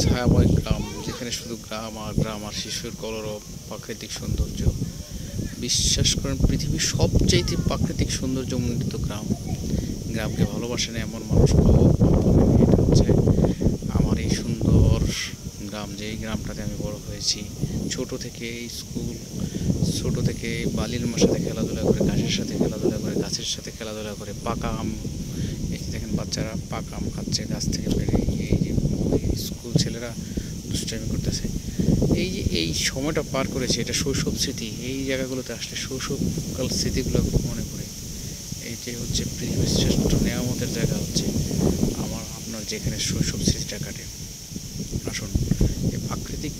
ছায়াময় গ্রাম, যেখানে শুধু গ্রাম আর গ্রাম আর শিশুর কলরব, প্রাকৃতিক সৌন্দর্য। বিশ্বাস করেন, পৃথিবীর সবচাইতে প্রাকৃতিক সৌন্দর্যমণ্ডিত গ্রাম। গ্রামকে ভালোবাসেন এমন মানুষ পাবো। এটা হচ্ছে আমার এই সুন্দর গ্রাম, যেই গ্রামটাতে আমি বড় হয়েছি। ছোট থেকে স্কুল, ছোট থেকে বালির সাথে খেলাধুলা করে, ঘাসের সাথে খেলাধুলা করে, গাছের সাথে খেলাধুলা করে, পাকা আম, এই যে দেখেন বাচ্চারা পাকা আম খাচ্ছে গাছ থেকে পেরে, এই যে স্কুল ছেলেরা দুষ্টামি করতেছে। এই যে এই সময়টা পার করেছে, এটা শৈশব স্মৃতি। এই জায়গাগুলোতে আসলে শৈশবকাল স্মৃতিগুলো খুব মনে পড়ে। এই যে হচ্ছে পৃথিবীর শ্রেষ্ঠ নেয়ামতের জায়গা হচ্ছে আপনার যেখানে শৈশব স্মৃতিটা কাটে। আসুন, এই প্রাকৃতিক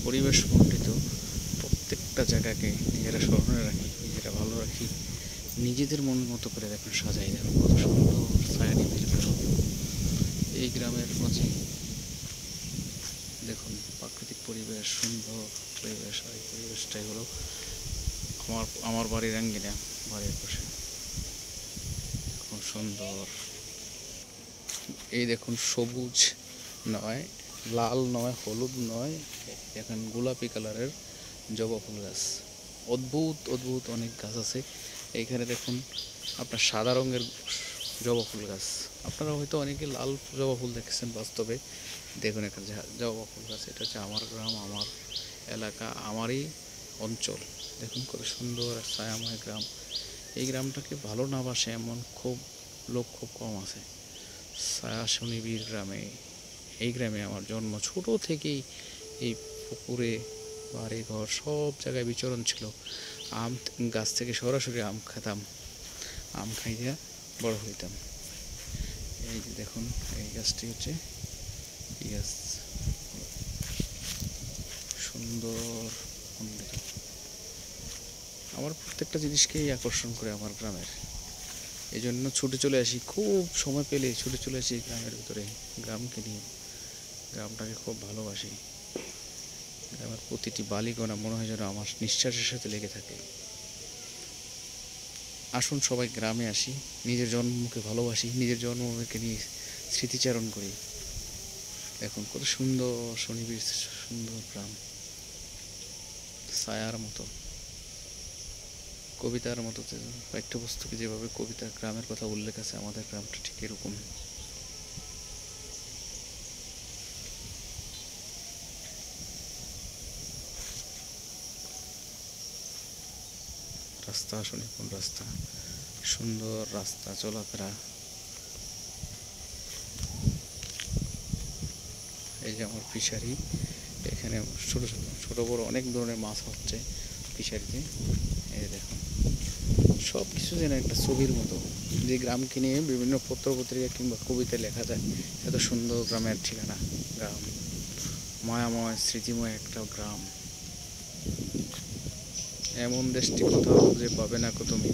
পরিবেশ মণ্ডিত প্রত্যেকটা জায়গাকে নিজেরা স্মরণে রাখি, নিজেরা ভালো রাখি, নিজেদের মন মতো করে দেখুন সাজাই। দেখুন কত সুন্দর ছায়া নিবিড় গ্রাম। এই গ্রামের মাঝে দেখুন প্রাকৃতিক পরিবেশ, সুন্দর পরিবেশ। আর এই পরিবেশটাই হলো আমার বাড়ির আঙ্গিনা, বাড়ির পাশে খুব সুন্দর। এই দেখুন সবুজ নয়, লাল নয়, হলুদ নয়, এখন গোলাপি কালারের জবা ফুল গাছ। অদ্ভুত অদ্ভুত অনেক গাছ আছে এইখানে। দেখুন আপনার সাদা রঙের জবা ফুল গাছ, আপনারা হয়তো অনেকে লাল জবা ফুল দেখেছেন বাস্তবে। দেখুন একটা জবা ফুল গাছ। এটা হচ্ছে আমার গ্রাম, আমার এলাকা, আমারই অঞ্চল। দেখুন কত সুন্দর ছায়াময় গ্রাম। এই গ্রামটাকে ভালো না বাসে এমন লোক খুব কম আছে। ছায়া সুনিবিড় গ্রামে, এই গ্রামে আমার জন্ম। ছোট থেকেই এই পুকুরে, বাড়ি ঘর সব জায়গায় বিচরণ ছিল। আম গাছ থেকে সরাসরি আম খেতাম, আম খাইয়া বড় হইতাম। এই যে দেখুন এই গাছটি হচ্ছে এই গাছ, সুন্দর মণ্ডিত। আমার প্রত্যেকটা জিনিসকেই আকর্ষণ করে আমার গ্রামের। এই জন্য ছুটে চলে আসি, খুব সময় পেলে ছুটে চলে আসি গ্রামের ভিতরে, গ্রামকে নিয়ে। গ্রামটাকে খুব ভালোবাসি। গ্রামের প্রতিটি বালিকণা মনে হয় যেন আমার নিঃশ্বাসের সাথে লেগে থাকে। আসুন সবাই গ্রামে আসি, নিজের জন্মকে ভালোবাসি, নিজের জন্মকে নিয়ে স্মৃতিচারণ করি। এখন কত সুন্দর সুনিবিড় সুন্দর গ্রাম, ছায়ার মতো, কবিতার মতো। পাঠ্যপুস্তকে যেভাবে কবিতা গ্রামের কথা উল্লেখ আছে, আমাদের গ্রামটা ঠিক এরকম। রাস্তা, আসুন কোন রাস্তা, সুন্দর রাস্তা, চলাফেরা। এই যে আমার ফিশারি, এখানে ছোট ছোট বড় অনেক ধরনের মাছ হচ্ছে ফিশারিতে। এই দেখুন সব কিছু যেন একটা ছবির মতো, যে গ্রামকে নিয়ে বিভিন্ন পত্র পত্রিকা কিংবা কবিতায় লেখা যায়। এত সুন্দর গ্রামের ঠিকানা, গ্রাম মায়াময় স্মৃতিময় একটা গ্রাম। এমন দেশটি কোথাও যে পাবে না কো তুমি,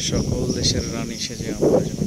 সকল দেশের রানী সেজে আমরা যেন।